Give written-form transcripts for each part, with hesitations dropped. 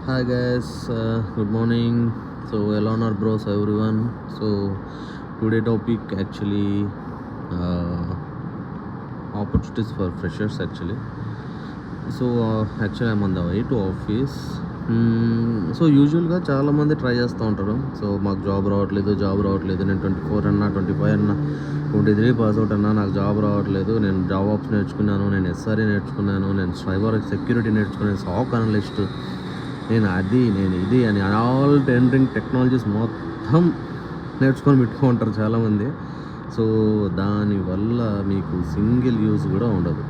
Hi guys, good morning. So Elon bros everyone. So today topic actually uh, opportunities for freshers actually. So actually I'm on the way to office. So యూజువల్గా చాలామంది try చేస్తూ ఉంటారు. So మాకు job రావట్లేదు, నేను 24 అన్నా 25 అన్నా 23 pass out అన్నా నాకు జాబ్ రావట్లేదు, నేను జాబ్ ఆప్స్ నేర్చుకున్నాను, నేను ఎస్ఆర్ఏ నేర్చుకున్నాను, నేను సైబర్ సెక్యూరిటీ నేర్చుకున్నాను, సాక్ అనలిస్ట్, నేను ఇది అని ఆల్ ట్రెండింగ్ టెక్నాలజీస్ మొత్తం నేర్చుకొని పెట్టుకుంటారు చాలామంది. సో దానివల్ల మీకు సింగిల్ యూజ్ కూడా ఉండదు.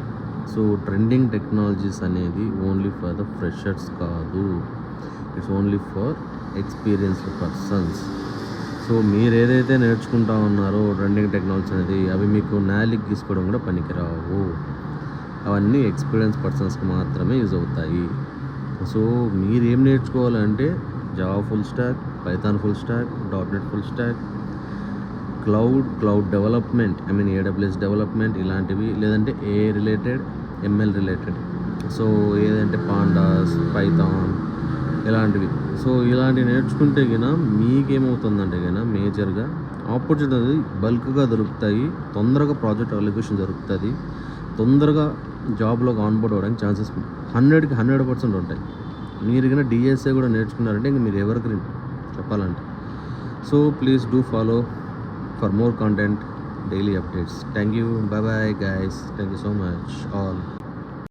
సో ట్రెండింగ్ టెక్నాలజీస్ అనేది ఓన్లీ ఫర్ ద ఫ్రెషర్స్ కాదు, it's only for experienced persons. So మీరు ఏదైతే నేర్చుకుంటా ఉన్నారో ట్రెండింగ్ టెక్నాలజీ అనేది అవి మీకు నాలిక్ తీసుకోవడం కూడా పనికిరావు. అవన్నీ ఎక్స్పీరియన్స్ పర్సన్స్కి మాత్రమే యూజ్ అవుతాయి. సో మీరు ఏం నేర్చుకోవాలంటే Java full stock, Python full stock, .NET full stock, cloud development, AWS development ఇలాంటివి, లేదంటే AI related, ML related. So ఏదంటే పాండాస్, పైథాన్ ఇలాంటివి. సో ఇలాంటివి నేర్చుకుంటే గిన మీకేమవుతుందంటే గిన మేజర్గా ఆపర్చునిటీ బల్క్గా దొరుకుతాయి, తొందరగా ప్రాజెక్ట్ అలిగేషన్ దొరుకుతుంది, తొందరగా జాబ్లోకి ఆన్బోర్డ్ అవ్వడానికి ఛాన్సెస్ 100కి 100% ఉంటాయి. మీరు కన్నా DSA కూడా నేర్చుకున్నారంటే ఇంక మీరు ఎవరికి చెప్పాలంటే. So please do follow for more content, daily updates. Thank you. Bye bye guys. Thank you so much all.